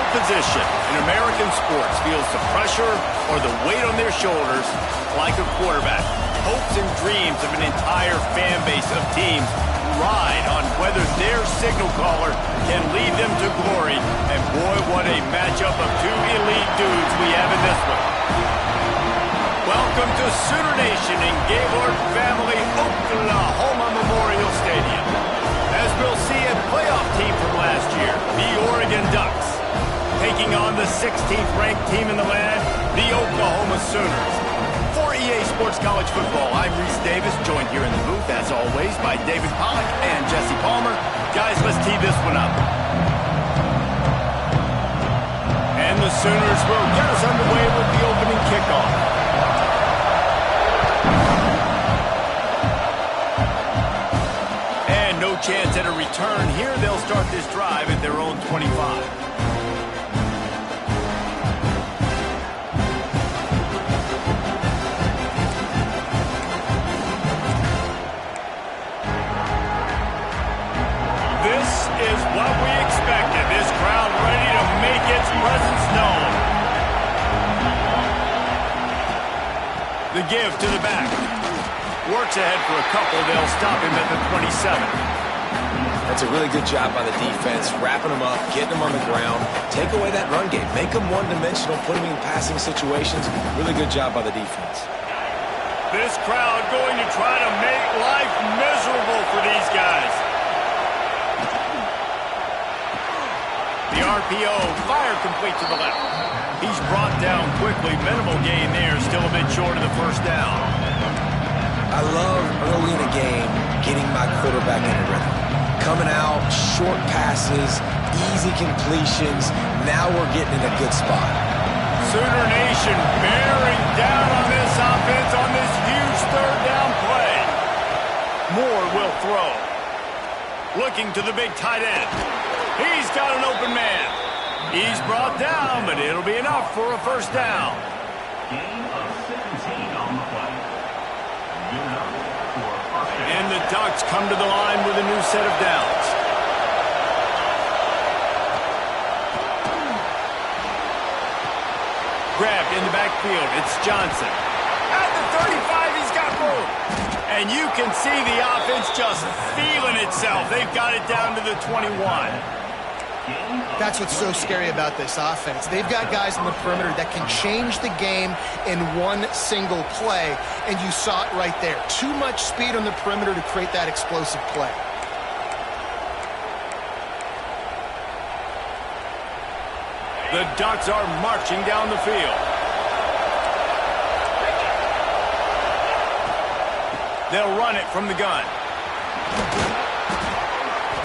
position in American sports feels the pressure or the weight on their shoulders like a quarterback. Hopes and dreams of an entire fan base of teams ride on whether their signal caller can lead them to glory. And boy, what a matchup of two elite dudes we have in this one. Welcome to Sooner Nation in Gaylord Family Oklahoma Memorial Stadium. As we'll see a playoff team from last year, the Oregon Ducks, taking on the 16th ranked team in the land, the Oklahoma Sooners. For EA Sports College Football, I'm Reese Davis, joined here in the booth, as always, by David Pollack and Jesse Palmer. Guys, let's tee this one up. And the Sooners will get us underway with the opening kickoff. And no chance at a return here. They'll start this drive at their own 25. What we expected. This crowd ready to make its presence known. The give to the back. Works ahead for a couple. They'll stop him at the 27. That's a really good job by the defense, wrapping them up, getting them on the ground. Take away that run game. Make them one-dimensional, put them in passing situations. Really good job by the defense. This crowd going to try to make life miserable for these guys. The RPO, fire complete to the left. He's brought down quickly. Minimal gain there, still a bit short of the first down. I love early in a game getting my quarterback in a rhythm. Coming out, short passes, easy completions. Now we're getting in a good spot. Sooner Nation bearing down on this offense on this huge third down play. Moore will throw. Looking to the big tight end. He's got an open man. He's brought down, but it'll be enough for a first down. Gain of 17 on the play. And the Ducks come to the line with a new set of downs. Grabbed in the backfield. It's Johnson. At the 35, he's got room. And you can see the offense just feeling itself. They've got it down to the 21. That's what's so scary about this offense. They've got guys on the perimeter that can change the game in one single play, and you saw it right there. Too much speed on the perimeter to create that explosive play. The Ducks are marching down the field. They'll run it from the gun.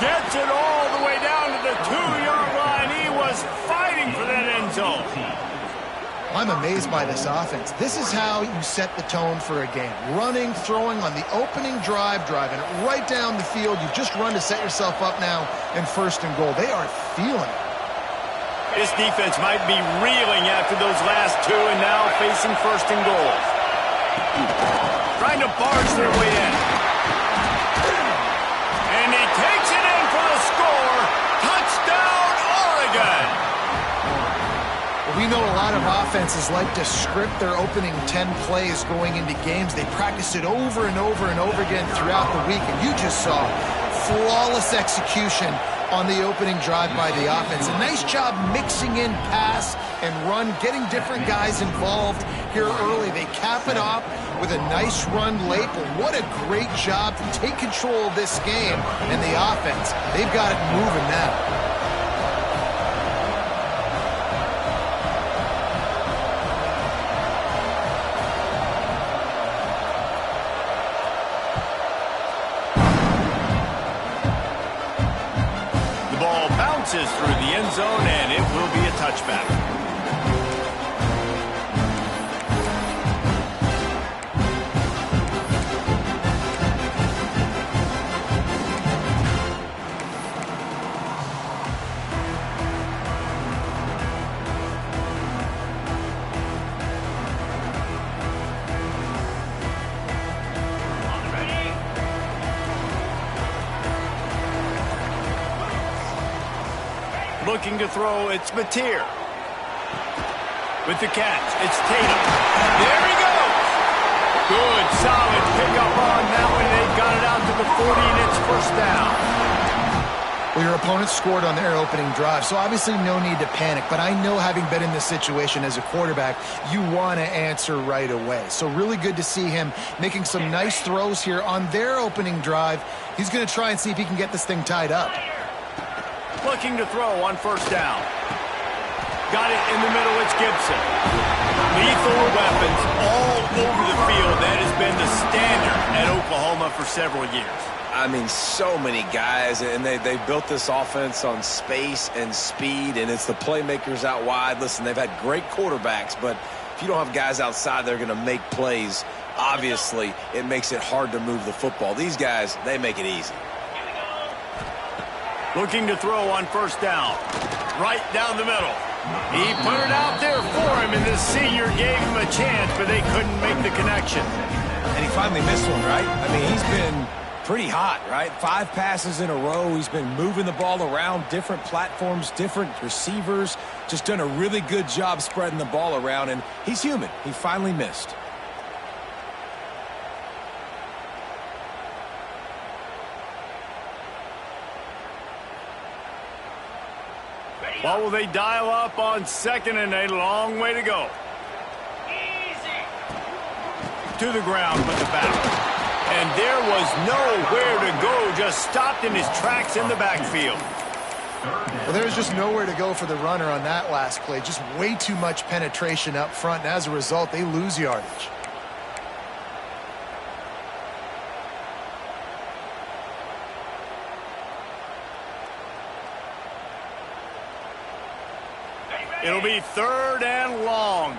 Gets it all the way down to the 2-yard line. He was fighting for that end zone. I'm amazed by this offense. This is how you set the tone for a game. Running, throwing on the opening drive, driving it right down the field. You've just run to set yourself up now in first and goal. They are feeling it. This defense might be reeling after those last two and now facing first and goal. Trying to barge their way in. And he takes it in for the score. Touchdown, Oregon. We know a lot of offenses like to script their opening 10 plays going into games. They practice it over and over and over again throughout the week, and you just saw flawless execution on the opening drive by the offense. A nice job mixing in pass and run, getting different guys involved here early. They cap it off with a nice run late, but what a great job to take control of this game and the offense. They've got it moving now. Through the end zone, and it will be a touchback. Looking to throw, it's Mateer. With the catch, it's Tatum. There he goes! Good, solid pickup on that one. They've got it out to the 40, and it's first down. Well, your opponent scored on their opening drive, so obviously no need to panic. But I know, having been in this situation as a quarterback, you want to answer right away. So really good to see him making some nice throws here on their opening drive. He's going to try and see if he can get this thing tied up. Looking to throw on first down. Got it in the middle, it's Gibson. Lethal weapons all over the field. That has been the standard at Oklahoma for several years. I mean, so many guys, and they built this offense on space and speed, and it's the playmakers out wide. Listen, they've had great quarterbacks, but if you don't have guys outside, they're going to make plays. Obviously, it makes it hard to move the football. These guys, they make it easy. Looking to throw on first down. Right down the middle. He put it out there for him, and the senior gave him a chance, but they couldn't make the connection. And he finally missed one, right? I mean, he's been pretty hot, right? 5 passes in a row. He's been moving the ball around, different platforms, different receivers. Just done a really good job spreading the ball around, and he's human. He finally missed. What will they dial up on second and a long way to go? To the ground with the back. And there was nowhere to go, just stopped in his tracks in the backfield. Well, there's just nowhere to go for the runner on that last play. Just way too much penetration up front, and as a result, they lose yardage. It'll be third and long.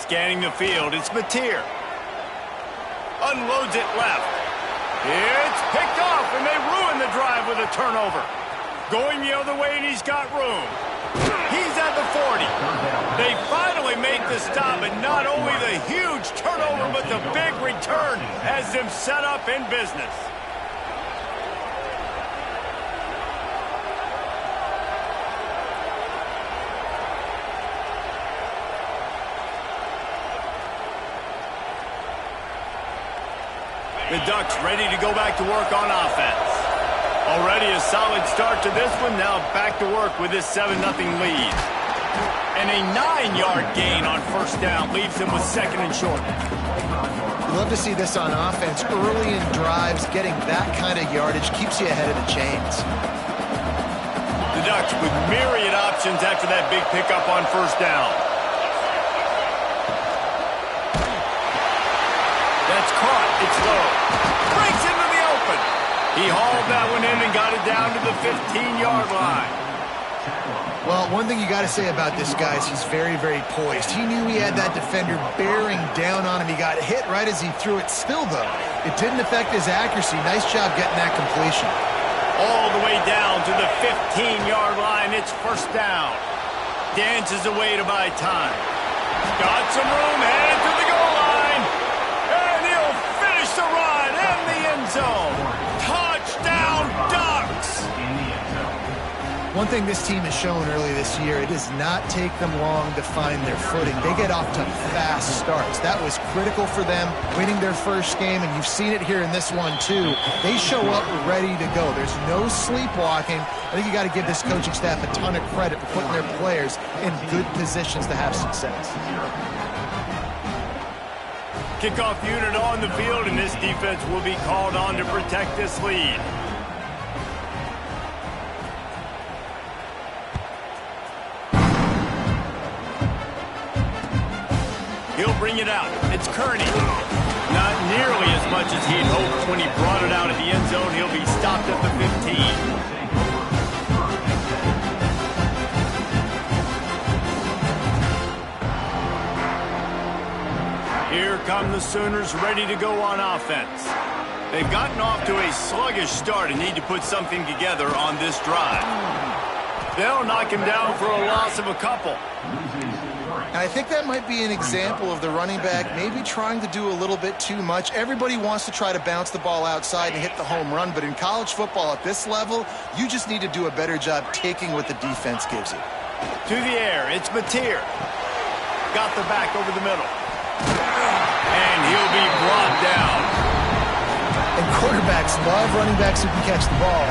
Scanning the field, it's Mateer. Unloads it left. It's picked off, and they ruin the drive with a turnover. Going the other way, and he's got room. He's at the 40. They finally make the stop, and not only the huge turnover, but the big return has them set up in business. The Ducks ready to go back to work on offense. Already a solid start to this one. Now back to work with this 7-0 lead. And a 9-yard gain on first down leaves them with second and short. You love to see this on offense. Early in drives, getting that kind of yardage keeps you ahead of the chains. The Ducks with myriad options after that big pickup on first down. That's caught. It's low. Breaks into the open. He hauled that one in and got it down to the 15-yard line. Well, one thing you got to say about this guy is he's very, very poised. He knew he had that defender bearing down on him. He got hit right as he threw it. Still, though, it didn't affect his accuracy. Nice job getting that completion. All the way down to the 15-yard line. It's first down. Dances away to buy time. Got some room, headed to the goal line. And he'll finish the run in the end zone. Touchdown, Ducks! One thing this team has shown early this year, it does not take them long to find their footing. They get off to fast starts. That was critical for them, winning their first game, and you've seen it here in this one too. They show up ready to go. There's no sleepwalking. I think you got to give this coaching staff a ton of credit for putting their players in good positions to have success. Kickoff unit on the field, and this defense will be called on to protect this lead. He'll bring it out. It's Kearney. Not nearly as much as he'd hoped when he brought it out at the end zone. He'll be stopped at the 15. Here come the Sooners ready to go on offense. They've gotten off to a sluggish start and need to put something together on this drive. They'll knock him down for a loss of a couple. And I think that might be an example of the running back maybe trying to do a little bit too much. Everybody wants to try to bounce the ball outside and hit the home run, but in college football at this level, you just need to do a better job taking what the defense gives you. To the air, it's Mateer. Got the back over the middle. And he'll be brought down. And quarterbacks love running backs who can catch the ball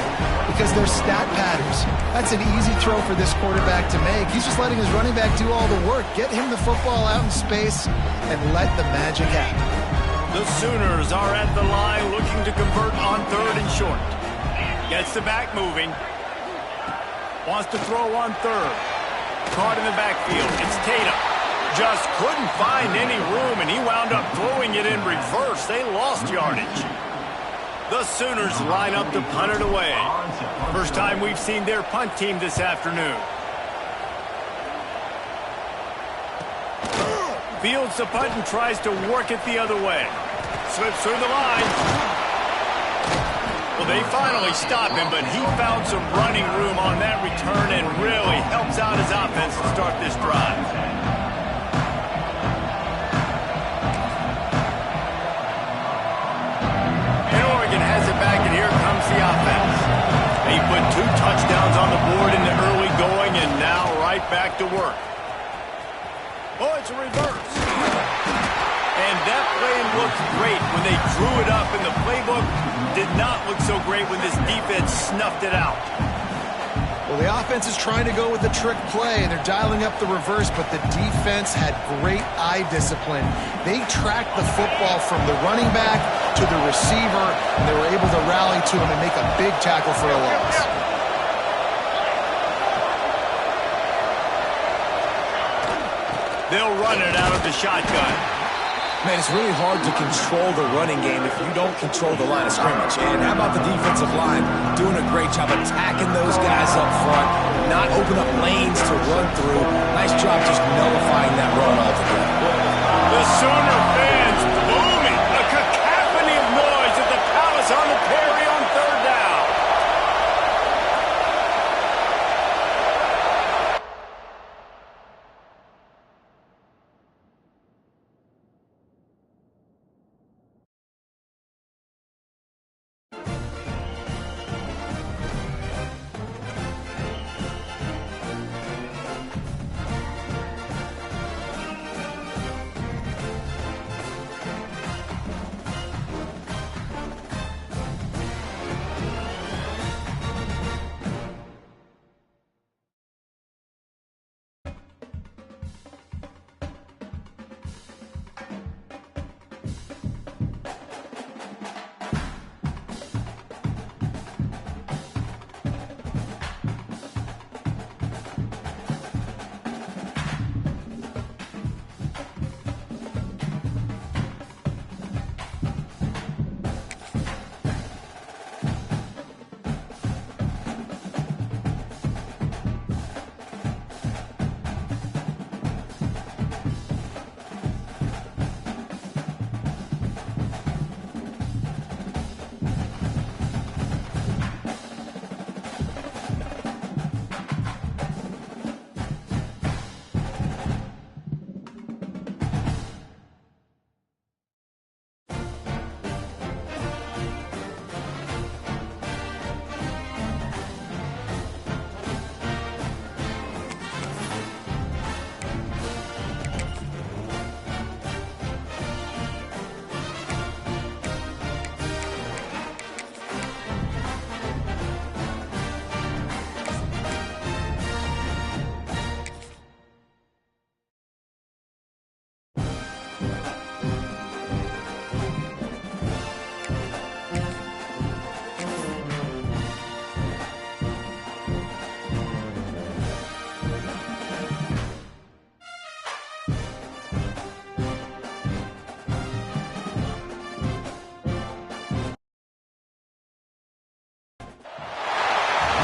because they're stat patterns. That's an easy throw for this quarterback to make. He's just letting his running back do all the work. Get him the football out in space and let the magic happen. The Sooners are at the line looking to convert on 3rd and short. Gets the back moving. Wants to throw on 3rd. Caught in the backfield. It's Tatum. Just couldn't find any room, and he wound up throwing it in reverse. They lost yardage. The Sooners line up to punt it away. First time we've seen their punt team this afternoon. Fields the punt and tries to work it the other way. Slips through the line. Well, they finally stop him, but he found some running room on that return and really helps out his offense to start this drive. And Oregon has it back, and here comes the offense. They put 2 touchdowns on the board in the early going, and now right back to work. Oh, it's a reverse. And that play looked great when they drew it up, and the playbook did not look so great when this defense snuffed it out. Well, the offense is trying to go with the trick play, and they're dialing up the reverse, but the defense had great eye discipline. They tracked the football from the running back to the receiver, and they were able to rally to him and make a big tackle for a loss. They'll run it out of the shotgun. Man, it's really hard to control the running game if you don't control the line of scrimmage. And how about the defensive line doing a great job attacking those guys up front, not open up lanes to run through. Nice job just nullifying that run altogether. The Sooner fans booming. A cacophony of noise at the Palace on the Perry on 3rd down.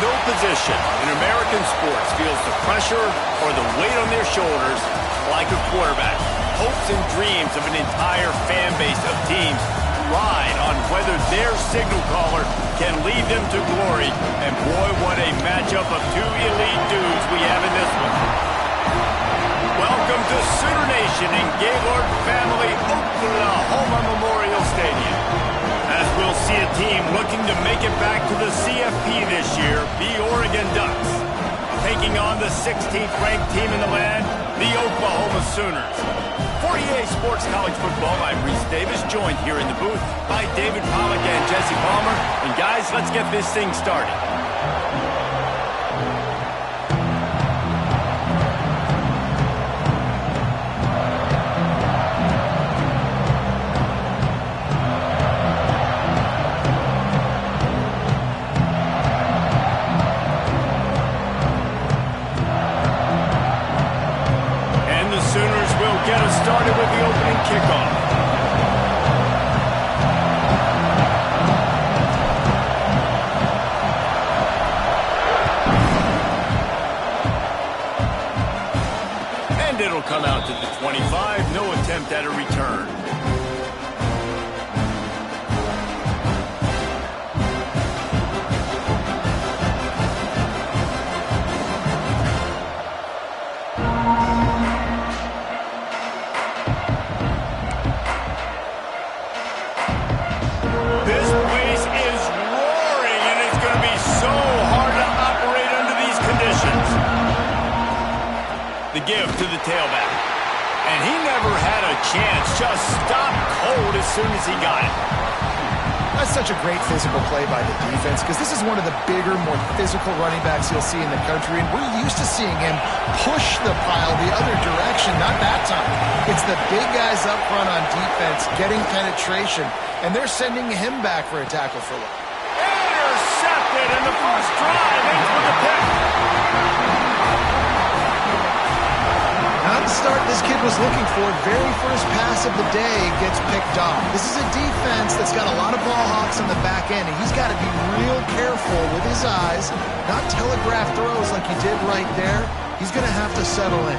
No position in American sports feels the pressure or the weight on their shoulders like a quarterback. Hopes and dreams of an entire fan base of teams ride on whether their signal caller can lead them to glory. And boy, what a matchup of 2 elite dudes we have in this one. Welcome to Sooner Nation and Gaylord Family Oklahoma Memorial Stadium. As we'll see a team looking to make it back to the CFP this year, the Oregon Ducks. Taking on the 16th ranked team in the land, the Oklahoma Sooners. For EA Sports College Football, I'm Reese Davis, joined here in the booth by David Pollack and Jesse Palmer. And guys, let's get this thing started. Started with the opening kickoff. And it'll come out to the 25. No attempt at a return. The give to the tailback. And he never had a chance. Just stopped cold as soon as he got it. That's such a great physical play by the defense because this is one of the bigger, more physical running backs you'll see in the country. And we're used to seeing him push the pile the other direction. Not that time. It's the big guys up front on defense getting penetration. And they're sending him back for a tackle for loss. Intercepted, and the first drive ends with a pick. Not the start this kid was looking for. Very first pass of the day gets picked off. This is a defense that's got a lot of ball hawks on the back end, and he's got to be real careful with his eyes, not telegraph throws like he did right there. He's going to have to settle in.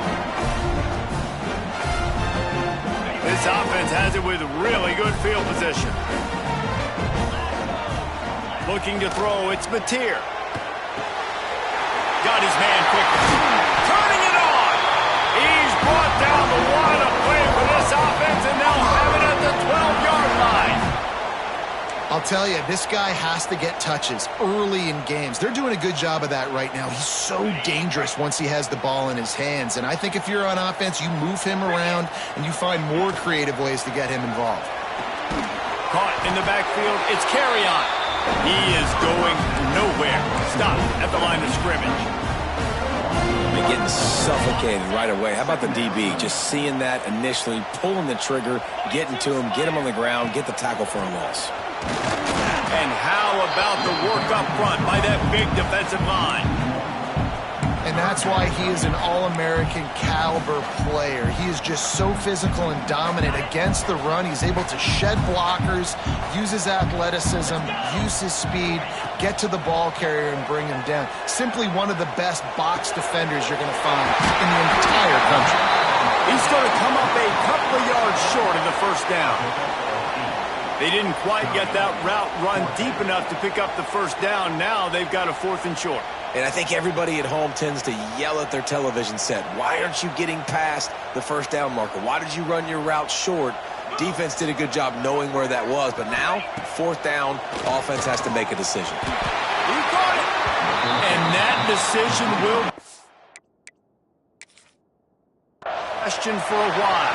This offense has it with really good field position. Looking to throw, it's Mateer. Got his man quickly. Turning it on. He's brought down the one to play for this offense, and they'll have it at the 12-yard line. I'll tell you, this guy has to get touches early in games. They're doing a good job of that right now. He's so dangerous once he has the ball in his hands. And I think if you're on offense, you move him around and you find more creative ways to get him involved. Caught in the backfield, it's Carry-On. He is going nowhere. Stop at the line of scrimmage. They're getting suffocated right away. How about the DB? Just seeing that initially, pulling the trigger, getting to him, get him on the ground, get the tackle for a loss. And how about the work up front by that big defensive line? And that's why he is an All-American caliber player. He is just so physical and dominant against the run. He's able to shed blockers, use his athleticism, use his speed, get to the ball carrier and bring him down. Simply one of the best box defenders you're going to find in the entire country. He's going to come up a couple of yards short of the first down. They didn't quite get that route run deep enough to pick up the first down. Now they've got a 4th and short. And I think everybody at home tends to yell at their television set. Why aren't you getting past the first down marker? Why did you run your route short? Defense did a good job knowing where that was. But now, 4th down, offense has to make a decision. He got it. And that decision will question for a while.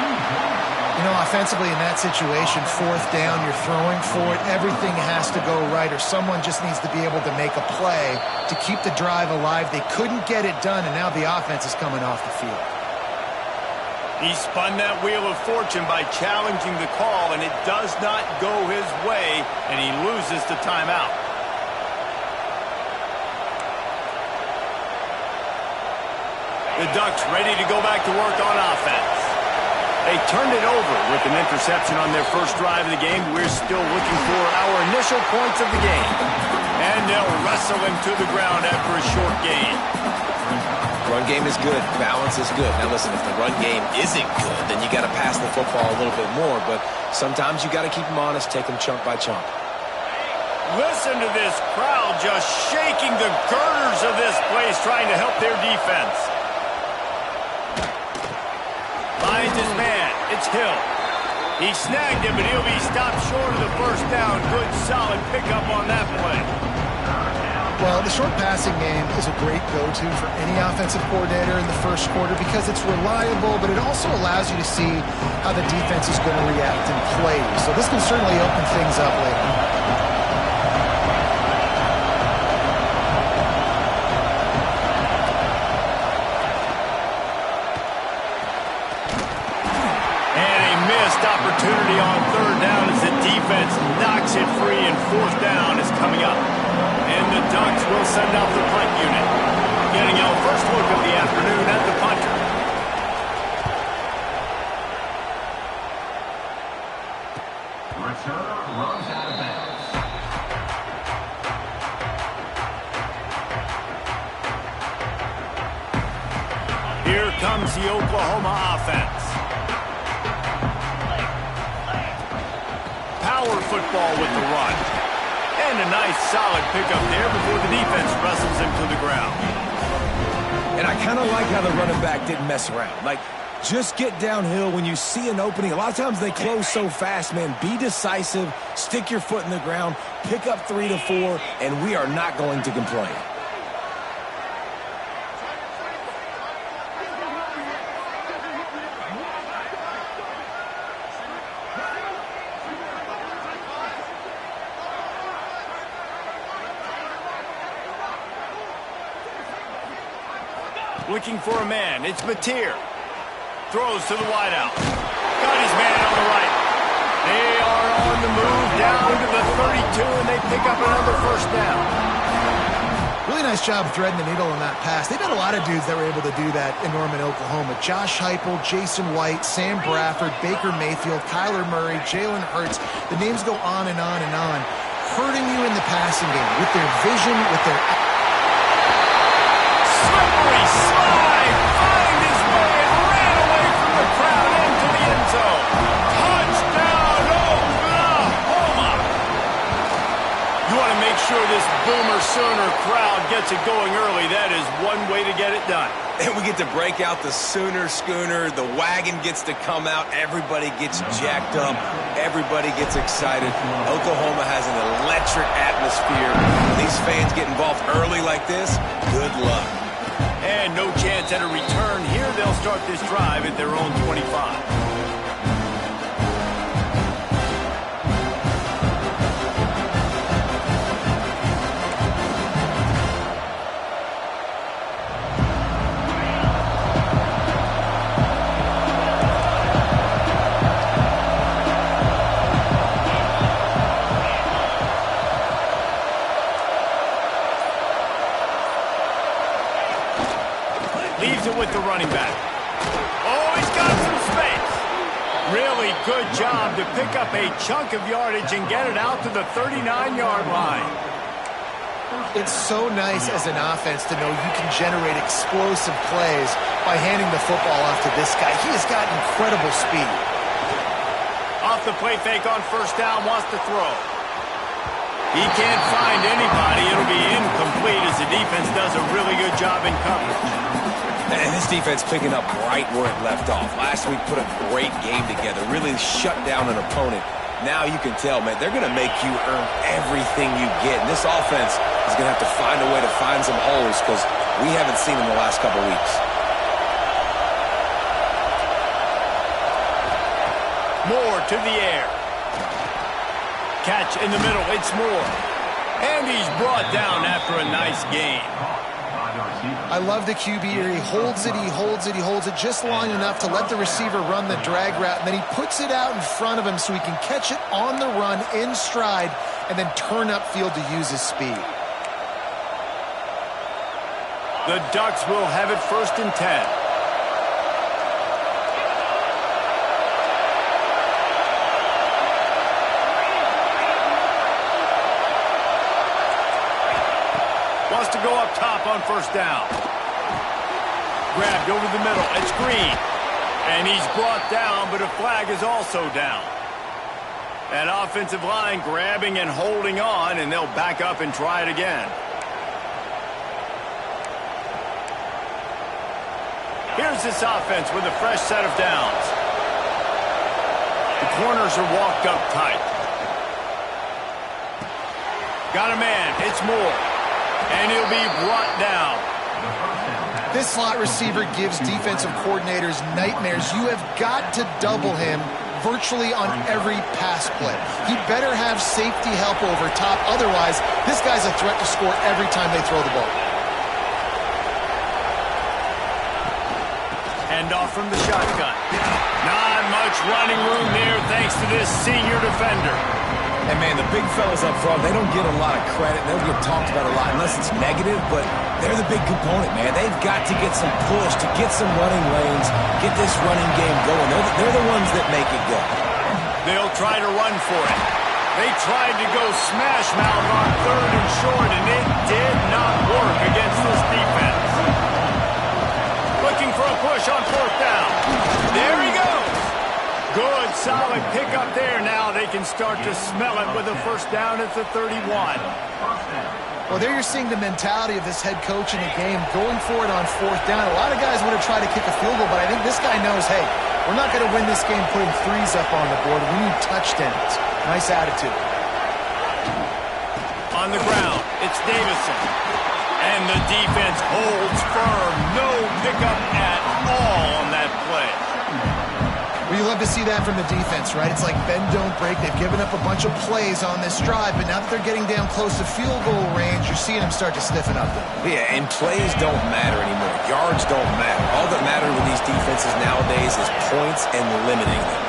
You know, offensively in that situation, 4th down, you're throwing for it. Everything has to go right, or someone just needs to be able to make a play to keep the drive alive. They couldn't get it done, and now the offense is coming off the field. He spun that wheel of fortune by challenging the call, and it does not go his way, and he loses the timeout. The Ducks ready to go back to work on offense. They turned it over with an interception on their first drive of the game. We're still looking for our initial points of the game. And they'll wrestle him to the ground after a short gain. Run game is good. Balance is good. Now listen, if the run game isn't good, then you got to pass the football a little bit more. But sometimes you got to keep them honest, take them chunk by chunk. Listen to this crowd just shaking the girders of this place, trying to help their defense. his man. It's Hill. He snagged him, but he'll be stopped short of the first down. Good, solid pickup on that play. Well, the short passing game is a great go-to for any offensive coordinator in the first quarter because it's reliable, but it also allows you to see how the defense is going to react and play. So this can certainly open things up later. Opportunity on third down as the defense knocks it free, and fourth down is coming up. And the Ducks will send out the punt unit. Getting our first look of the afternoon at the punter. Returner runs out of bounds. Here comes the Oklahoma offense. Power football with the run. And a nice solid pickup there before the defense wrestles him to the ground. And I kind of like how the running back didn't mess around. Like, just get downhill when you see an opening. A lot of times they close so fast, man. Be decisive, stick your foot in the ground, pick up 3 to 4, and we are not going to complain. Looking for a man. It's Mateer. Throws to the wideout. Got his man on the right. They are on the move down to the 32, and they pick up another first down. Really nice job threading the needle on that pass. They've got a lot of dudes that were able to do that in Norman, Oklahoma. Josh Heupel, Jason White, Sam Bradford, Baker Mayfield, Kyler Murray, Jalen Hurts. The names go on and on and on. Hurting you in the passing game with their vision, with their... Slippery slide, find his way and ran away from the crowd into the end zone. Touchdown, Oklahoma! You want to make sure this Boomer Sooner crowd gets it going early. That is one way to get it done. And we get to break out the Sooner Schooner. The wagon gets to come out. Everybody gets jacked up. Everybody gets excited. Oklahoma has an electric atmosphere. When these fans get involved early like this, good luck. And no chance at a return here. They'll start this drive at their own 25. Leaves it with the running back. Oh, he's got some space. Really good job to pick up a chunk of yardage and get it out to the 39-yard line. It's so nice as an offense to know you can generate explosive plays by handing the football off to this guy. He has got incredible speed. Off the play fake on first down, wants to throw. He can't find anybody. It'll be incomplete as the defense does a really good job in coverage. And this defense picking up right where it left off. Last week put a great game together, really shut down an opponent. Now you can tell, man, they're going to make you earn everything you get. And this offense is going to have to find a way to find some holes because we haven't seen them the last couple weeks. Moore to the air. Catch in the middle. It's Moore. And he's brought down after a nice gain. I love the QB here. He holds it, he holds it, he holds it just long enough to let the receiver run the drag route, and then he puts it out in front of him so he can catch it on the run in stride and then turn upfield to use his speed. The Ducks will have it 1st and 10. Wants to go up top on first down. Grabbed over the middle. It's Green. And he's brought down, but a flag is also down. That offensive line grabbing and holding on, and they'll back up and try it again. Here's this offense with a fresh set of downs. The corners are walked up tight. Got a man. It's Moore. And he'll be brought down. This slot receiver gives defensive coordinators nightmares. You have got to double him virtually on every pass play. He better have safety help over top. Otherwise, this guy's a threat to score every time they throw the ball. Handoff from the shotgun. Not much running room there thanks to this senior defender. And, man, the big fellas up front, they don't get a lot of credit. They don't get talked about a lot unless it's negative, but they're the big component, man. They've got to get some push, to get some running lanes, get this running game going. They're the ones that make it go. They'll try to run for it. They tried to go smash mouth on 3rd and short, and it did not work against this defense. Looking for a push on 4th down. There he goes. Good, solid pickup there. Now they can start to smell it with a 1st down at the 31. Well, there you're seeing the mentality of this head coach in the game, going for it on 4th down. A lot of guys would have tried to kick a field goal, but I think this guy knows, hey, we're not going to win this game putting 3s up on the board. We need touchdowns. Nice attitude. On the ground, it's Davison. And the defense holds firm. No pickup at all on that play. Well, you love to see that from the defense, right? It's like bend, don't break. They've given up a bunch of plays on this drive, but now that they're getting down close to field goal range, you're seeing them start to stiffen up there. Yeah, and plays don't matter anymore. Yards don't matter. All that matters with these defenses nowadays is points and limiting them.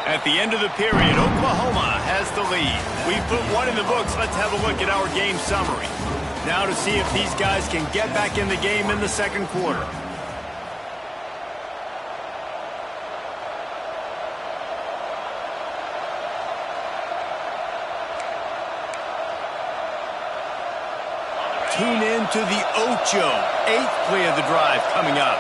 At the end of the period, Oklahoma has the lead. We put 1 in the books. Let's have a look at our game summary. Now to see if these guys can get back in the game in the 2nd quarter. Tune in to the Ocho, 8th play of the drive coming up.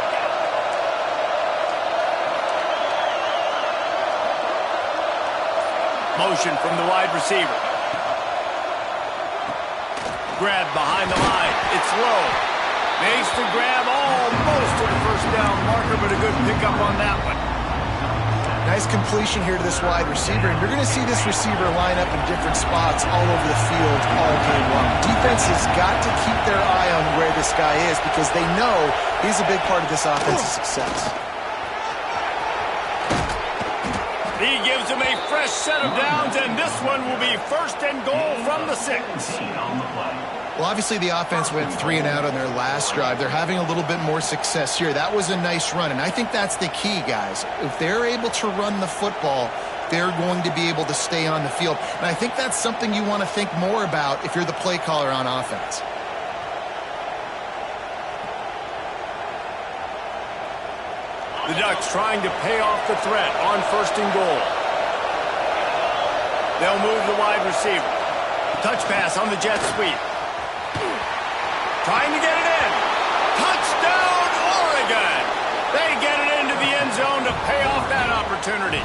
Motion from the wide receiver. Grab behind the line. It's low. Makes the grab almost to the 1st down marker, but a good pickup on that one. Nice completion here to this wide receiver, and you're going to see this receiver line up in different spots all over the field all game long. Defense has got to keep their eye on where this guy is because they know he's a big part of this offense's success. He gives him a fresh set of downs, and this one will be 1st and goal from the 6. Well, obviously the offense went 3 and out on their last drive. They're having a little bit more success here. That was a nice run, and I think that's the key, guys. If they're able to run the football, they're going to be able to stay on the field. And I think that's something you want to think more about if you're the play caller on offense. The Ducks trying to pay off the threat on 1st and goal. They'll move the wide receiver. Touch pass on the jet sweep. Trying to get it in. Touchdown, Oregon! They get it into the end zone to pay off that opportunity.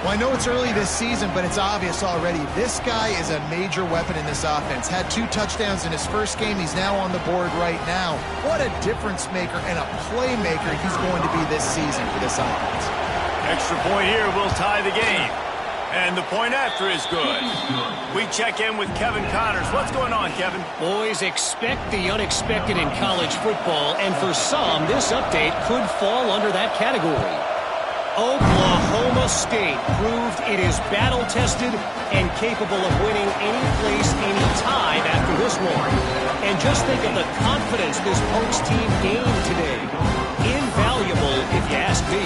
Well, I know it's early this season, but it's obvious already. This guy is a major weapon in this offense. Had 2 touchdowns in his first game. He's now on the board right now. What a difference maker and a playmaker he's going to be this season for this offense. Extra point here will tie the game. And the point after is good. We check in with Kevin Connors. What's going on, Kevin? Boys, expect the unexpected in college football, and for some, this update could fall under that category. Oklahoma State proved it is battle-tested and capable of winning any place, any time after this one. And just think of the confidence this Pokes team gained today. Invaluable, if you ask me.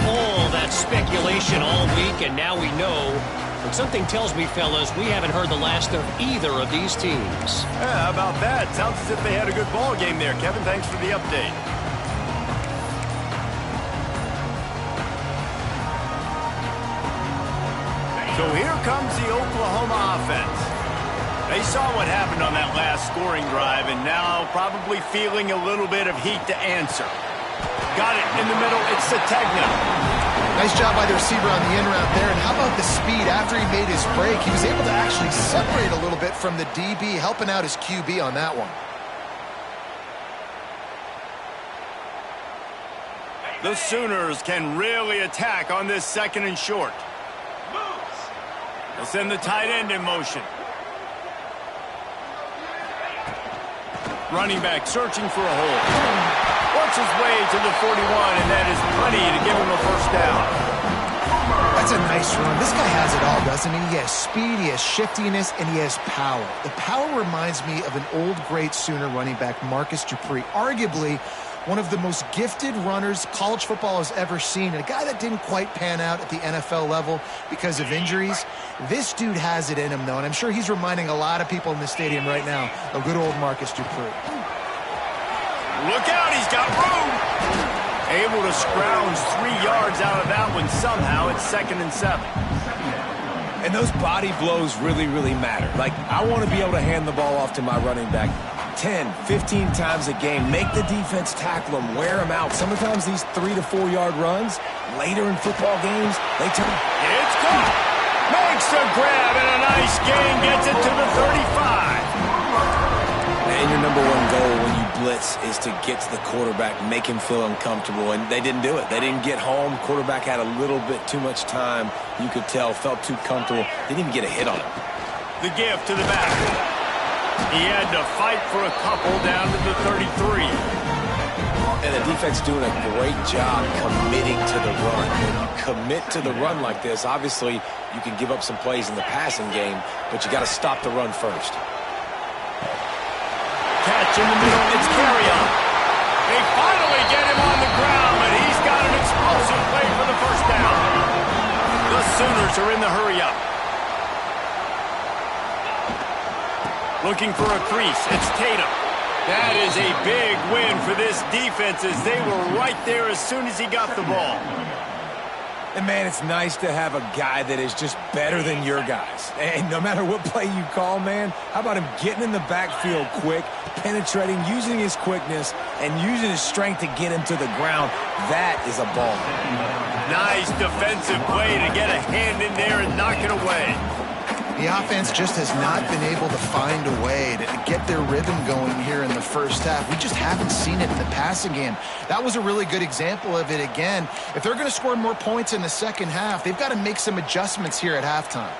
All that speculation all week, and now we know. But something tells me, fellas, we haven't heard the last of either of these teams. Yeah, how about that? Sounds as if they had a good ball game there. Kevin, thanks for the update. So here comes the Oklahoma offense. They saw what happened on that last scoring drive, and now probably feeling a little bit of heat to answer. Got it in the middle. It's Sategna. Nice job by the receiver on the in route there. And how about the speed after he made his break? He was able to actually separate a little bit from the DB, helping out his QB on that one. The Sooners can really attack on this 2nd and short. They'll send the tight end in motion. Running back searching for a hole. Works his way to the 41, and that is plenty to give him a first down. That's a nice run. This guy has it all, doesn't he? He has speed, he has shiftiness, and he has power. The power reminds me of an old great Sooner running back, Marcus Dupree. Arguably one of the most gifted runners college football has ever seen, and a guy that didn't quite pan out at the NFL level because of injuries. This dude has it in him, though, and I'm sure he's reminding a lot of people in the stadium right now of good old Marcus Dupree. Look out, he's got room. Able to scrounge 3 yards out of that one somehow. It's 2nd and 7. And those body blows really, really matter. Like, I want to be able to hand the ball off to my running back 10, 15 times a game. Make the defense tackle him, wear him out. Sometimes these 3 to 4 yard runs, later in football games, they turn. It's caught. Makes a grab and a nice gain. Gets it to the 35. And your number one goal when you blitz is to get to the quarterback, make him feel uncomfortable, and they didn't do it. They didn't get home. Quarterback had a little bit too much time. You could tell, felt too comfortable. Didn't even get a hit on him. The give to the back. He had to fight for a couple down to the 33. And the defense doing a great job committing to the run. When you commit to the run like this, obviously you can give up some plays in the passing game, but you got to stop the run first. Catch in the middle, it's Carrion. They finally get him on the ground, but he's got an explosive play for the first down. The Sooners are in the hurry-up. Looking for a crease, it's Tatum. That is a big win for this defense as they were right there as soon as he got the ball. And, man, it's nice to have a guy that is just better than your guys. And no matter what play you call, man, how about him getting in the backfield quick, penetrating, using his quickness, and using his strength to get him to the ground. That is a ball. Nice defensive play to get a hand in there and knock it away. The offense just has not been able to find a way to get their rhythm going here in the first half. We just haven't seen it in the passing game. That was a really good example of it again. If they're going to score more points in the second half, they've got to make some adjustments here at halftime.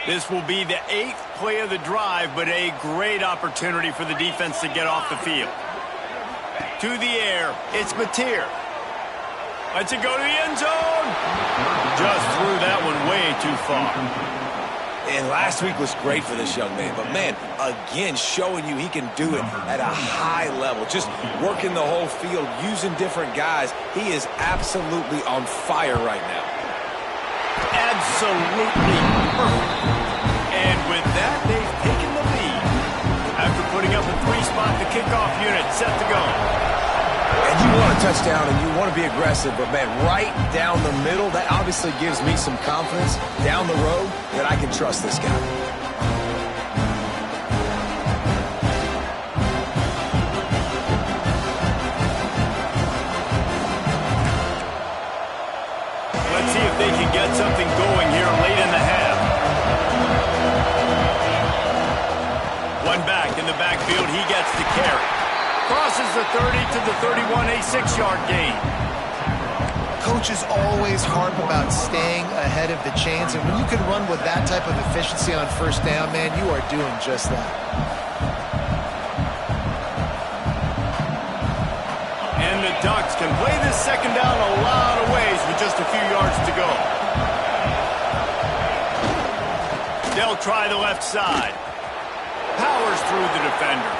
This will be the 8th play of the drive, but a great opportunity for the defense to get off the field. To the air, it's Mateer. Lets it go to the end zone. Just threw that one way too far. And last week was great for this young man. But, man, again, showing you he can do it at a high level. Just working the whole field, using different guys. He is absolutely on fire right now. Absolutely perfect. And with that, they've taken the lead. After putting up a 3-spot, the kickoff unit set to go. And you want a touchdown and you want to be aggressive, but, man, right down the middle, that obviously gives me some confidence down the road that I can trust this guy. Let's see if they can get something going here late in the half. One back in the backfield, he gets the carry. Crosses the 30 to the 31, a 6-yard gain. Coaches always harp about staying ahead of the chains, and when you can run with that type of efficiency on first down, man, you are doing just that. And the Ducks can play this second down a lot of ways with just a few yards to go. They'll try the left side. Powers through the defender.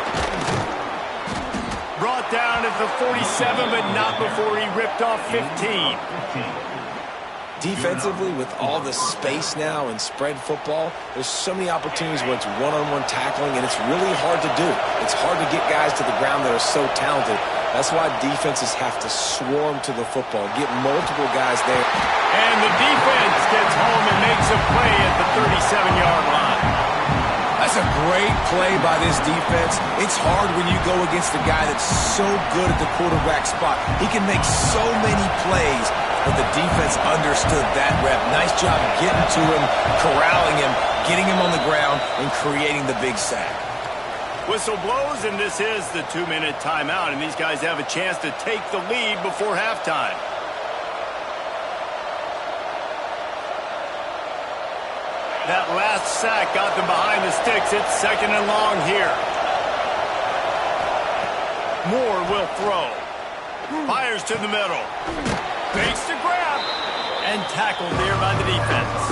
Brought down at the 47, but not before he ripped off 15. Defensively, with all the space now and spread football, there's so many opportunities where it's one-on-one tackling, and it's really hard to do. It's hard to get guys to the ground that are so talented. That's why defenses have to swarm to the football, get multiple guys there. And the defense gets home and makes a play at the 37-yard line. That's That's a great play by this defense. It's hard when you go against a guy that's so good at the quarterback spot. He can make so many plays, but the defense understood that rep. Nice job getting to him, corralling him, getting him on the ground, and creating the big sack. Whistle blows, and this is the 2-minute timeout, and these guys have a chance to take the lead before halftime. That last sack got them behind the sticks. It's 2nd and long here. Moore will throw. Fires to the middle. Fakes the grab. And tackled there by the defense.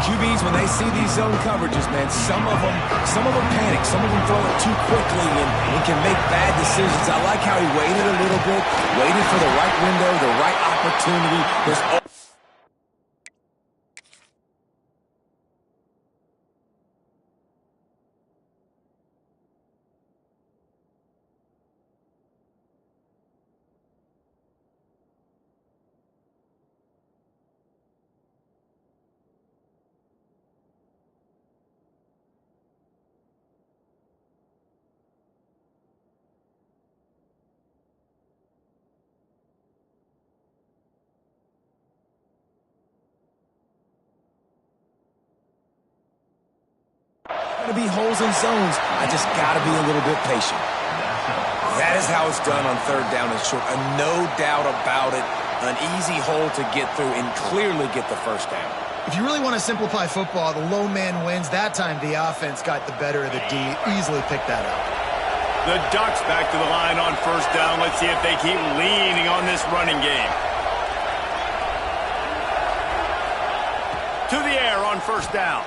QBs, when they see these zone coverages, man, some of them panic. Some of them throw it too quickly and can make bad decisions. I like how he waited a little bit, waited for the right window, the right opportunity. There's going to be holes in zones. I just got to be a little bit patient. That is how it's done on 3rd down and short. No doubt about it. An easy hole to get through and clearly get the 1st down. If you really want to simplify football, the low man wins. That time the offense got the better of the D. Easily picked that up. The Ducks back to the line on 1st down. Let's see if they keep leaning on this running game. To the air on 1st down.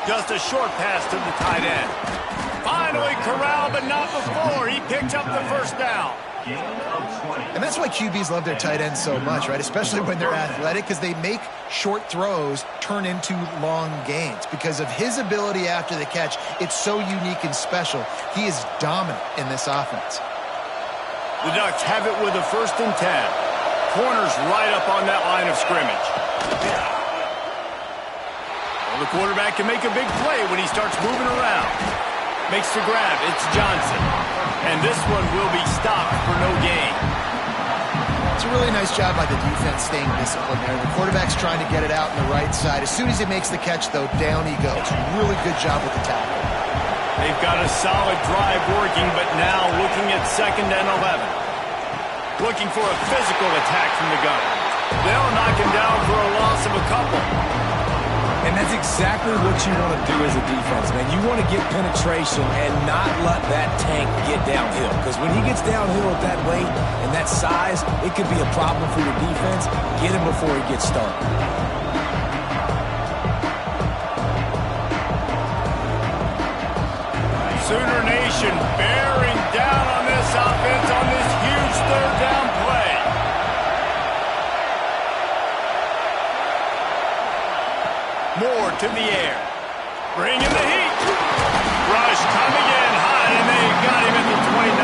Just a short pass to the tight end. Finally corralled, but not before. He picked up the 1st down. And that's why QBs love their tight ends so much, right? Especially when they're athletic, because they make short throws turn into long gains. Because of his ability after the catch, it's so unique and special. He is dominant in this offense. The Ducks have it with a 1st and 10. Corners right up on that line of scrimmage. Well, the quarterback can make a big play when he starts moving around. Makes the grab. It's Johnson. And this one will be stopped for no gain. It's a really nice job by the defense staying disciplined there. The quarterback's trying to get it out on the right side. As soon as he makes the catch, though, down he goes. Really good job with the tackle. They've got a solid drive working, but now looking at 2nd and 11. Looking for a physical attack from the gun. They'll knock him down for a loss of a couple. And that's exactly what you want to do as a defense, man. You want to get penetration and not let that tank get downhill. Because when he gets downhill at that weight and that size, it could be a problem for your defense. Get him before he gets started. Sooner Nation bearing down on this offense on this huge 3rd down play. Moore to the air. Bringing the heat. Rush coming in high, and they got him at the 29.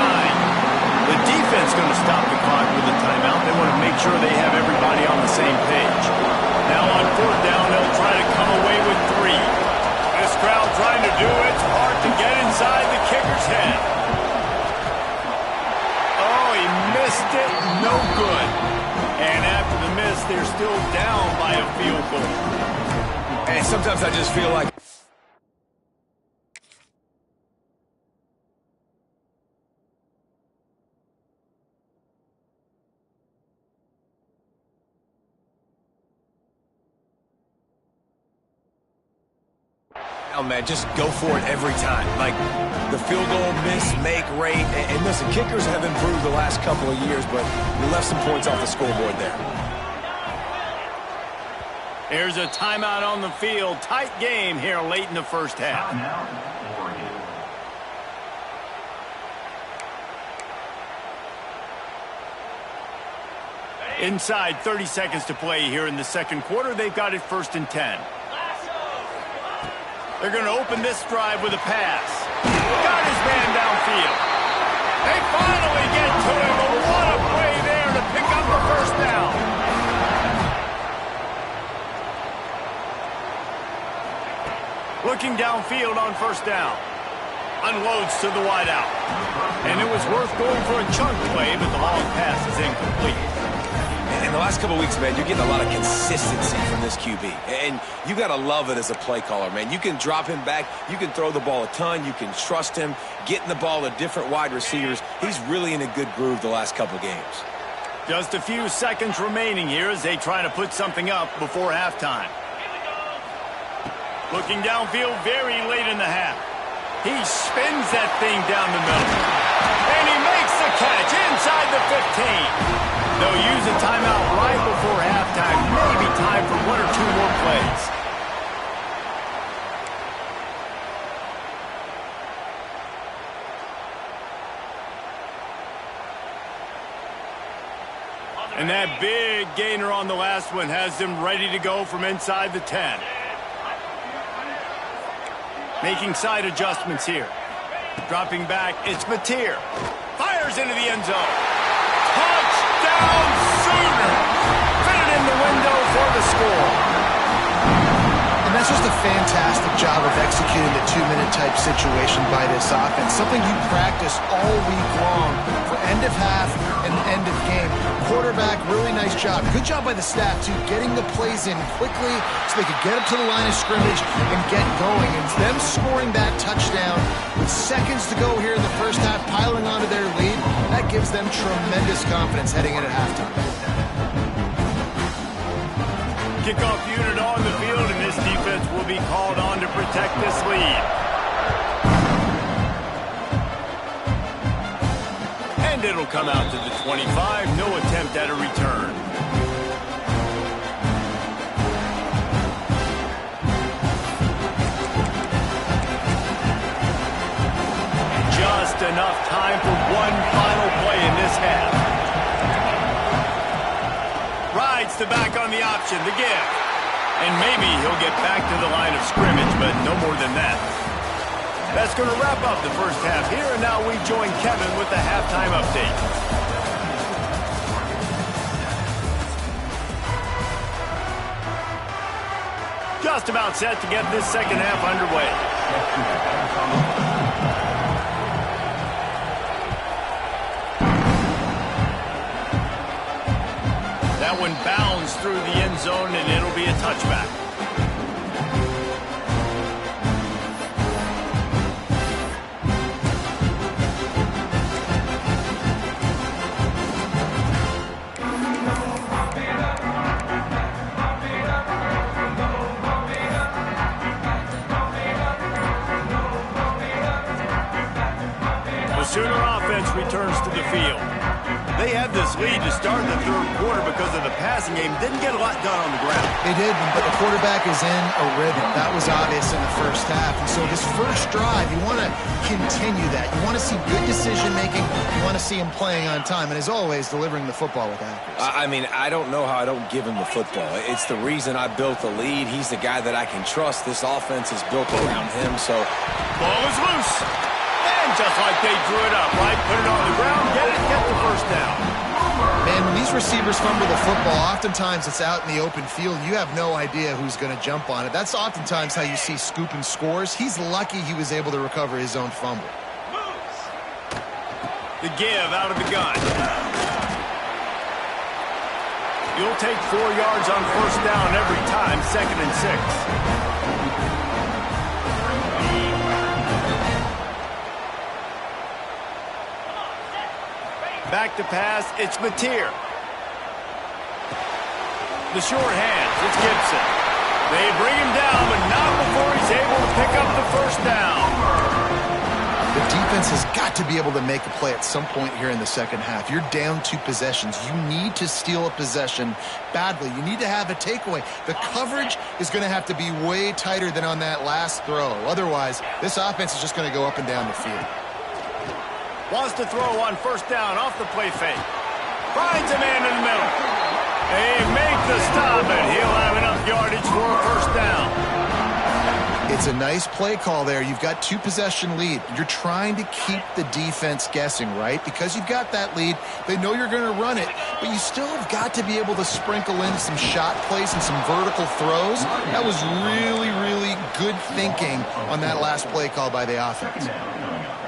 The defense going to stop the clock with a timeout. They want to make sure they have everybody on the same page. Now on 4th down, they'll try to come away with 3. This crowd trying to do its part to get inside the kicker's head. Oh, he missed it. No good. And after the miss, they're still down by a field goal. And sometimes I just feel like man, just go for it every time. Like the field goal miss, make, rate. And listen, kickers have improved the last couple of years, but we left some points off the scoreboard there. Here's a timeout on the field. Tight game here late in the 1st half. Inside 30 seconds to play here in the 2nd quarter. They've got it 1st and 10. They're going to open this drive with a pass. Got his man downfield. They finally get to him, but what a play there to pick up the 1st down. Look Looking downfield on first down. Unloads to the wideout. And it was worth going for a chunk play, but the long pass is incomplete. In the last couple of weeks, man, you're getting a lot of consistency from this QB. And you got to love it as a play caller, man. You can drop him back. You can throw the ball a ton. You can trust him, getting the ball to different wide receivers. He's really in a good groove the last couple games. Just a few seconds remaining here as they try to put something up before halftime. Looking downfield very late in the half. He spins that thing down the middle. And he makes the catch inside the 15. They'll use a timeout right before halftime. Maybe time for one or two more plays. And that big gainer on the last one has them ready to go from inside the 10. Making side adjustments here. Dropping back, it's Mateer. Fires into the end zone. Touchdown Sooner! Fit it in the window for the score. And that's just a fantastic job of executing the two-minute type situation by this offense. Something you practice all week long for end of half and end of game. Quarterback, really nice job. Good job by the staff, too, getting the plays in quickly so they could get up to the line of scrimmage and get going. And them scoring that touchdown with seconds to go here in the first half, piling onto their lead, that gives them tremendous confidence heading in at halftime. Kickoff unit on the field, and this defense will be called on to protect this lead. And it'll come out to the 25. No attempt at a return. Just enough time for one final play in this half. Rides to back on the option, the give. And maybe he'll get back to the line of scrimmage, but no more than that. That's going to wrap up the first half here, and now we join Kevin with the halftime update. Just about set to get this second half underway. That one bounds through the end zone, and it'll be a touchback. The Sooner offense returns to the field. They had this lead to start the third quarter because of the passing game. Didn't get a lot done on the ground. They did, but the quarterback is in a rhythm. That was obvious in the first half. And so this first drive, you want to continue that. You want to see good decision-making. You want to see him playing on time. And as always, delivering the football with accuracy. I mean, I don't know how I don't give him the football. It's the reason I built the lead. He's the guy that I can trust. This offense is built around him, so... Ball is loose. And just like they drew it up, right? Put it on the ground, get the first down. Man, when these receivers fumble the football, oftentimes it's out in the open field. You have no idea who's going to jump on it. That's oftentimes how you see scooping scores. He's lucky he was able to recover his own fumble. The give out of the gun. You'll take 4 yards on first down every time, 2nd and 6. Back to pass, it's Mateer. The short hands, it's Gibson. They bring him down, but not before he's able to pick up the first down. The defense has got to be able to make a play at some point here in the second half. You're down 2 possessions. You need to steal a possession badly. You need to have a takeaway. The coverage is going to have to be way tighter than on that last throw. Otherwise, this offense is just going to go up and down the field. Wants to throw on first down off the play fake. Finds a man in the middle. They make the stop, and he'll have enough yardage for a first down. It's a nice play call there. You've got 2-possession lead. You're trying to keep the defense guessing, right? Because you've got that lead, they know you're going to run it, but you still have got to be able to sprinkle in some shot plays and some vertical throws. That was really, really good thinking on that last play call by the offense.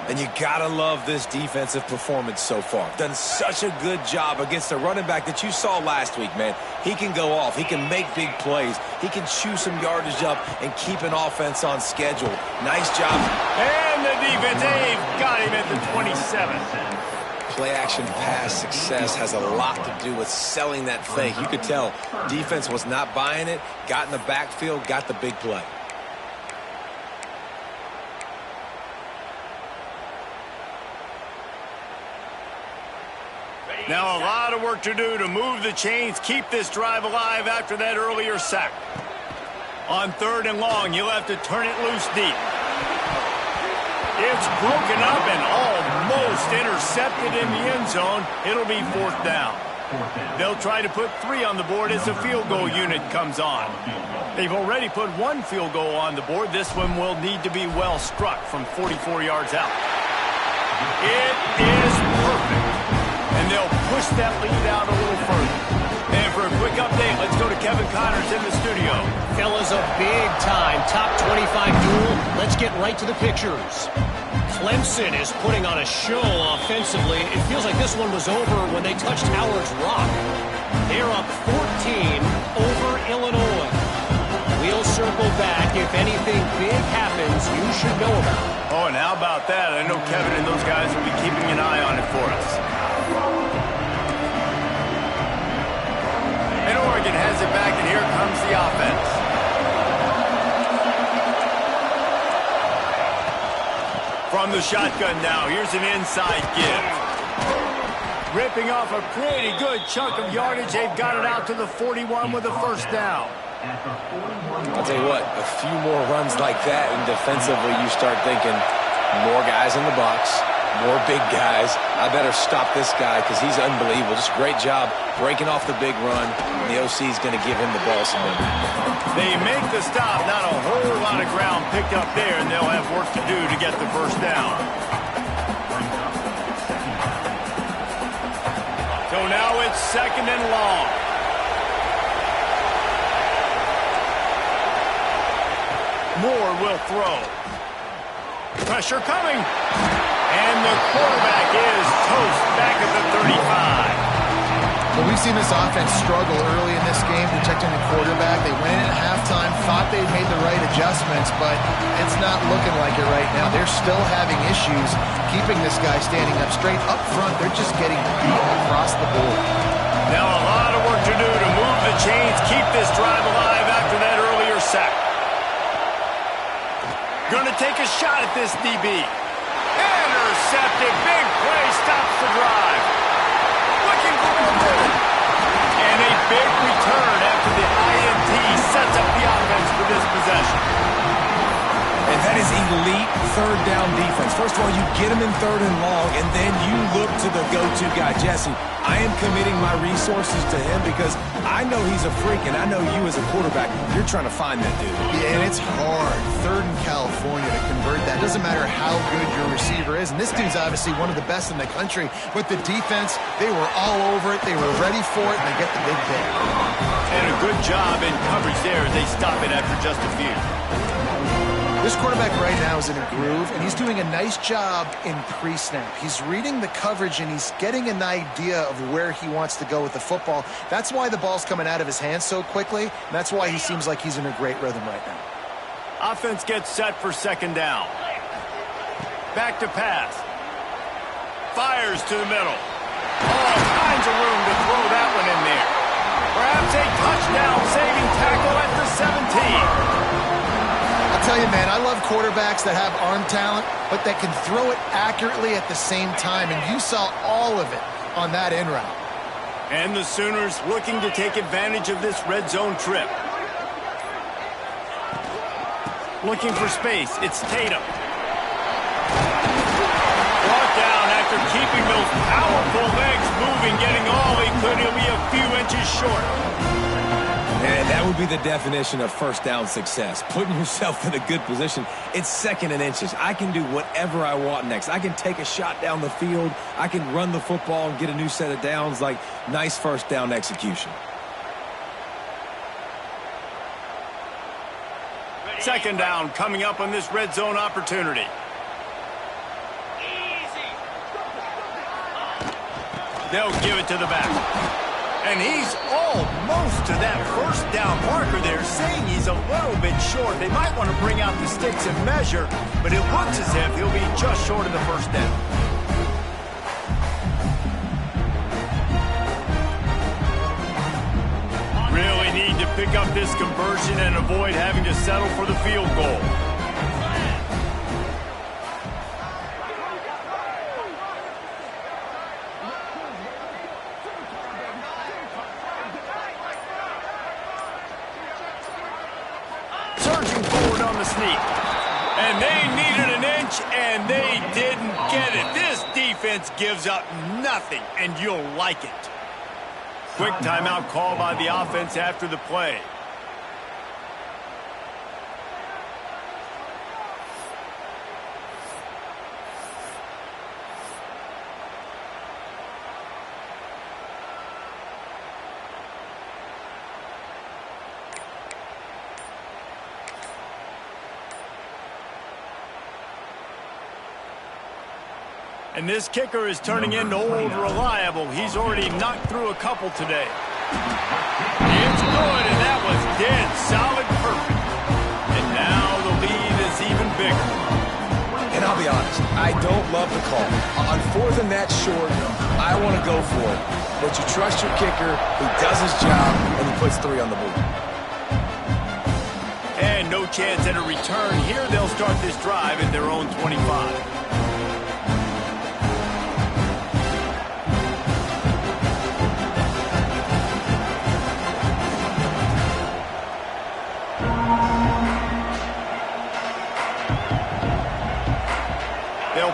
And you gotta love this defensive performance so far. Done such a good job against the running back that you saw last week, man. He can go off. He can make big plays. He can chew some yardage up and keep an offense on schedule. Nice job. And the defense, they've got him at the 27. Play action pass success has a lot to do with selling that fake. You could tell defense was not buying it, got in the backfield, got the big play. Now a lot of work to do to move the chains, keep this drive alive after that earlier sack. On 3rd and long, you'll have to turn it loose deep. It's broken up and almost intercepted in the end zone. It'll be 4th down. They'll try to put 3 on the board as the field goal unit comes on. They've already put 1 field goal on the board. This one will need to be well struck from 44 yards out. It is perfect. And they'll push that lead out a little further. And for a quick update, let's go to Kevin Connors in the studio. Fellas, a big-time top 25 duel. Let's get right to the pictures. Clemson is putting on a show offensively. It feels like this one was over when they touched Howard's Rock. They're up 14 over Illinois. We'll circle back. If anything big happens, you should know about it. Oh, and how about that? I know Kevin and those guys will be keeping an eye on it for us. And Oregon has it back, and here comes the offense. From the shotgun now, here's an inside give. Ripping off a pretty good chunk of yardage. They've got it out to the 41 with a 1st down. I'll tell you what, a few more runs like that, and defensively you start thinking more guys in the box, more big guys. I better stop this guy because he's unbelievable. Just a great job breaking off the big run, and the OC is going to give him the ball some minute. They make the stop, not a whole lot of ground picked up there, and they'll have work to do to get the 1st down. So now it's 2nd and long. Moore will throw. Pressure coming. And the quarterback is toast back at the 35. Well, we've seen this offense struggle early in this game protecting the quarterback. They went in at halftime, thought they'd made the right adjustments, but it's not looking like it right now. They're still having issues keeping this guy standing up straight. Up front, they're just getting beat across the board. Now a lot of work to do to move the chains, keep this drive alive after that earlier sack. Going to take a shot at this DB. Intercepted. Big play stops the drive. Looking for more room. And a big return after the INT sets up the offense for this possession. And that is elite 3rd down defense. First of all, you get him in 3rd and long, and then you look to the go-to guy. Jesse, I am committing my resources to him because I know he's a freak, and I know you as a quarterback, you're trying to find that dude. Yeah, and it's hard, 3rd in California, to convert that. Doesn't matter how good your receiver is, and this dude's obviously one of the best in the country, but the defense, they were all over it, they were ready for it, and they get the big pick. And a good job in coverage there as they stop it after just a few. This quarterback right now is in a groove, and he's doing a nice job in pre-snap. He's reading the coverage, and he's getting an idea of where he wants to go with the football. That's why the ball's coming out of his hands so quickly, and that's why he seems like he's in a great rhythm right now. Offense gets set for 2nd down. Back to pass. Fires to the middle. All kinds of room to throw that one in there. Perhaps a touchdown-saving tackle at the 17. I'll tell you, man, I love quarterbacks that have arm talent, but that can throw it accurately at the same time, and you saw all of it on that in route. And the Sooners looking to take advantage of this red zone trip. Looking for space. It's Tatum. Brought down after keeping those powerful legs moving, getting all he could. He'll be a few inches short. And that would would be the definition of first down success. Putting yourself in a good position. It's second and inches. I can do whatever I want next. I can take a shot down the field. I can run the football and get a new set of downs. Like, nice first down execution. Second down coming up on this red zone opportunity. They'll give it to the back. And he's almost to that first down marker there, saying he's a little bit short. They might want to bring out the sticks and measure, but it looks as if he'll be just short of the first down. Really need to pick up this conversion and avoid having to settle for the field goal. Surging forward on the sneak. And they needed an inch, and they didn't get it. This defense gives up nothing, and you'll like it. Quick timeout call by the offense after the play. And this kicker is turning into old reliable. He's already knocked through a couple today. It's good, and that was dead solid perfect. And now the lead is even bigger. And I'll be honest, I don't love the call. On fourth and that short, I want to go for it. But you trust your kicker, who does his job, and he puts 3 on the board. And no chance at a return. Here they'll start this drive at their own 25.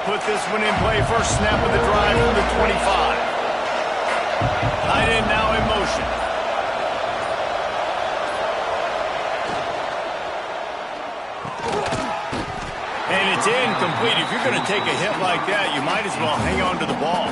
Put this one in play. First snap of the drive from the 25. Tight end now in motion. And it's incomplete. If you're going to take a hit like that, you might as well hang on to the ball.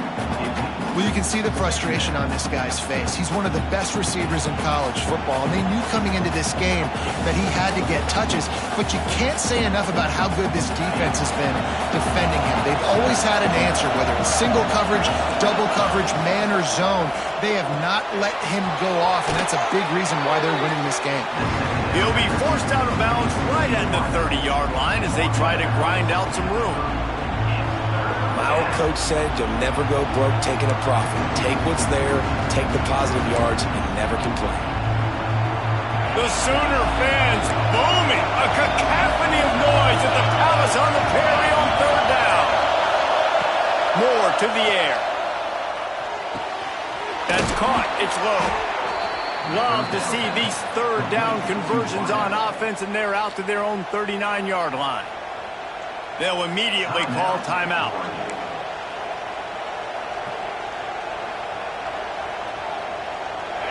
Well, you can see the frustration on this guy's face. He's one of the best receivers in college football, and they knew coming into this game that he had to get touches, but you can't say enough about how good this defense has been defending him. They've always had an answer, whether it's single coverage, double coverage, man or zone. They have not let him go off, and that's a big reason why they're winning this game. He'll be forced out of bounds right at the 30-yard line as they try to grind out some room. My old coach said you'll never go broke taking a profit. Take what's there, take the positive yards, and never complain. The Sooner fans booming. A cacophony of noise at the Palace on the Perry on third down. Moore to the air. That's caught. It's low. Love to see these third down conversions on offense, and they're out to their own 39-yard line. They'll immediately call timeout.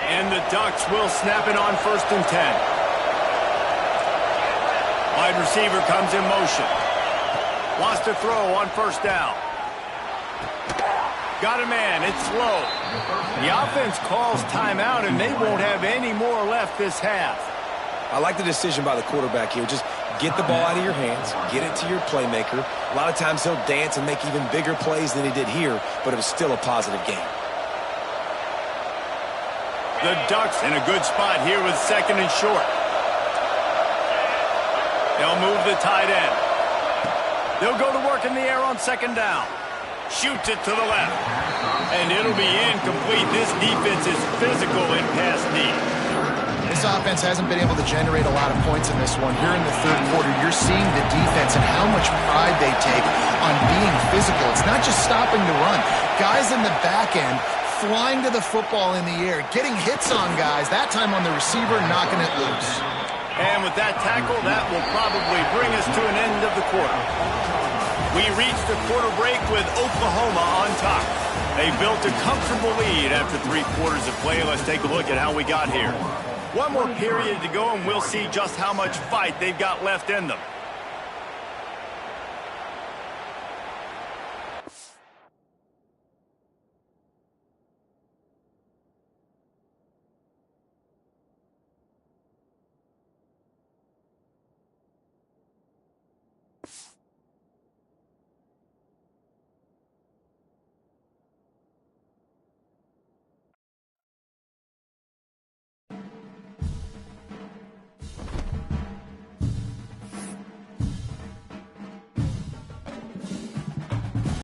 And the Ducks will snap it on 1st and 10. Wide receiver comes in motion. Lost a throw on 1st down. Got a man. It's slow. The offense calls timeout, and they won't have any more left this half. I like the decision by the quarterback here. Just get the ball out of your hands, get it to your playmaker. A lot of times he'll dance and make even bigger plays than he did here, but it was still a positive game. The Ducks in a good spot here with 2nd and short. They'll move the tight end. They'll go to work in the air on 2nd down. Shoots it to the left. And it'll be incomplete. This defense is physical in pass D. This offense hasn't been able to generate a lot of points in this one. Here in the 3rd quarter, you're seeing the defense and how much pride they take on being physical. It's not just stopping the run. Guys in the back end flying to the football in the air, getting hits on guys, that time on the receiver, knocking it loose. And with that tackle, that will probably bring us to an end of the quarter. We reached the quarter break with Oklahoma on top. They built a comfortable lead after 3 quarters of play. Let's take a look at how we got here. One more period to go, and we'll see just how much fight they've got left in them.